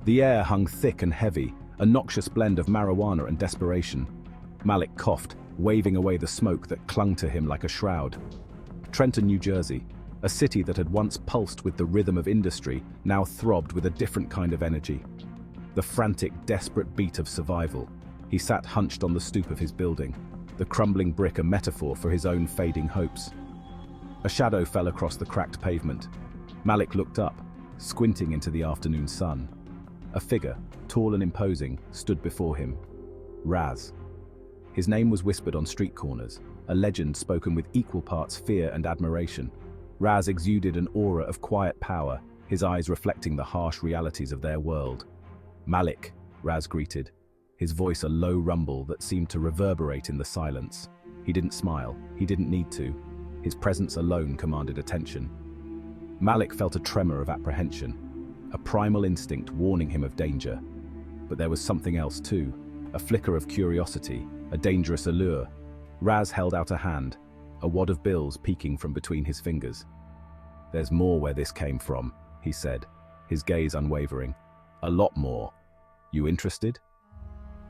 The air hung thick and heavy, a noxious blend of marijuana and desperation. Malik coughed, waving away the smoke that clung to him like a shroud. Trenton, New Jersey, a city that had once pulsed with the rhythm of industry, now throbbed with a different kind of energy. The frantic, desperate beat of survival. He sat hunched on the stoop of his building, the crumbling brick a metaphor for his own fading hopes. A shadow fell across the cracked pavement. Malik looked up, squinting into the afternoon sun. A figure, tall and imposing, stood before him. Raz. His name was whispered on street corners, a legend spoken with equal parts fear and admiration. Raz exuded an aura of quiet power, his eyes reflecting the harsh realities of their world. "Malik," Raz greeted, his voice a low rumble that seemed to reverberate in the silence. He didn't smile, he didn't need to. His presence alone commanded attention. Malik felt a tremor of apprehension, a primal instinct warning him of danger. But there was something else too, a flicker of curiosity, a dangerous allure. Raz held out a hand, a wad of bills peeking from between his fingers. "There's more where this came from," he said, his gaze unwavering. "A lot more. You interested?"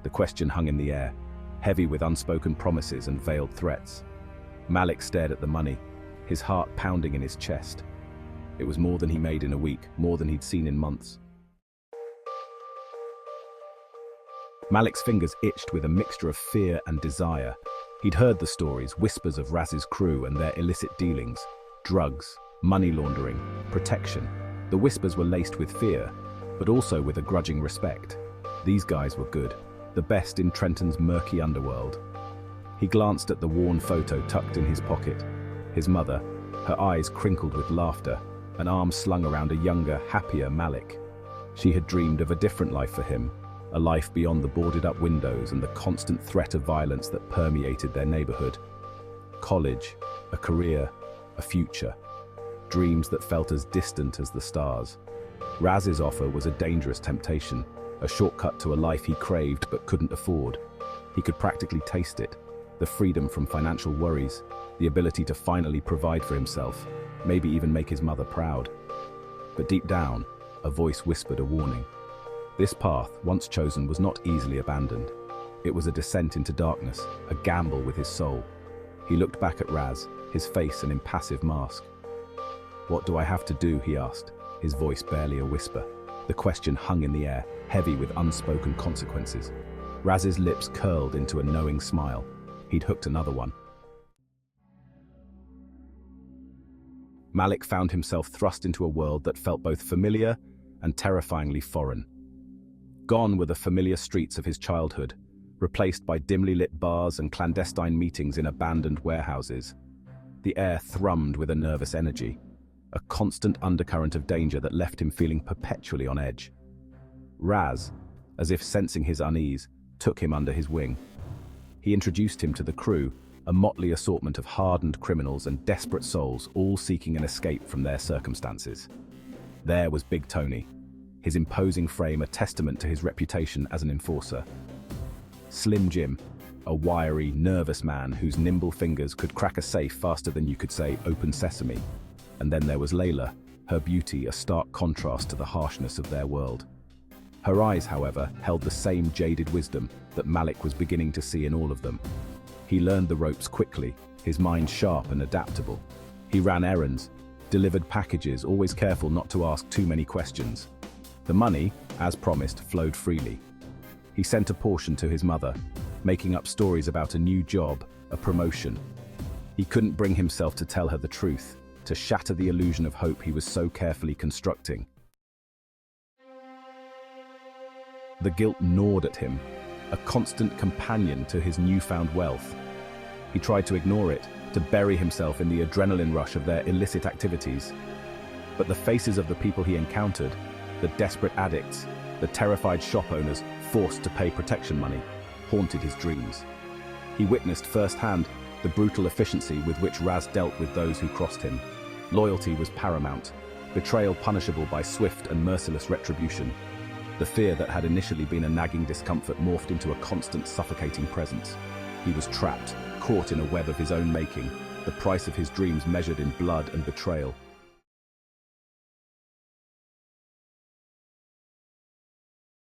The question hung in the air, heavy with unspoken promises and veiled threats. Malik stared at the money, his heart pounding in his chest. It was more than he made in a week, more than he'd seen in months. Malik's fingers itched with a mixture of fear and desire. He'd heard the stories, whispers of Raz's crew and their illicit dealings, drugs, money laundering, protection. The whispers were laced with fear, but also with a grudging respect. These guys were good, the best in Trenton's murky underworld. He glanced at the worn photo tucked in his pocket. His mother, her eyes crinkled with laughter, an arm slung around a younger, happier Malik. She had dreamed of a different life for him, a life beyond the boarded-up windows and the constant threat of violence that permeated their neighborhood. College, a career, a future. Dreams that felt as distant as the stars. Raz's offer was a dangerous temptation, a shortcut to a life he craved but couldn't afford. He could practically taste it, the freedom from financial worries, the ability to finally provide for himself, maybe even make his mother proud. But deep down, a voice whispered a warning. This path, once chosen, was not easily abandoned. It was a descent into darkness, a gamble with his soul. He looked back at Raz, his face an impassive mask. "What do I have to do?" he asked, his voice barely a whisper. The question hung in the air, heavy with unspoken consequences. Raz's lips curled into a knowing smile. He'd hooked another one. Malik found himself thrust into a world that felt both familiar and terrifyingly foreign. Gone were the familiar streets of his childhood, replaced by dimly lit bars and clandestine meetings in abandoned warehouses. The air thrummed with a nervous energy, a constant undercurrent of danger that left him feeling perpetually on edge. Raz, as if sensing his unease, took him under his wing. He introduced him to the crew, a motley assortment of hardened criminals and desperate souls, all seeking an escape from their circumstances. There was Big Tony, his imposing frame a testament to his reputation as an enforcer. Slim Jim, a wiry, nervous man whose nimble fingers could crack a safe faster than you could say, "Open sesame." And then there was Layla, her beauty a stark contrast to the harshness of their world. Her eyes, however, held the same jaded wisdom that Malik was beginning to see in all of them. He learned the ropes quickly, his mind sharp and adaptable. He ran errands, delivered packages, always careful not to ask too many questions. The money, as promised, flowed freely. He sent a portion to his mother, making up stories about a new job, a promotion. He couldn't bring himself to tell her the truth, to shatter the illusion of hope he was so carefully constructing. The guilt gnawed at him, a constant companion to his newfound wealth. He tried to ignore it, to bury himself in the adrenaline rush of their illicit activities. But the faces of the people he encountered, the desperate addicts, the terrified shop owners forced to pay protection money, haunted his dreams. He witnessed firsthand the brutal efficiency with which Raz dealt with those who crossed him. Loyalty was paramount, betrayal punishable by swift and merciless retribution. The fear that had initially been a nagging discomfort morphed into a constant suffocating presence. He was trapped, caught in a web of his own making, the price of his dreams measured in blood and betrayal.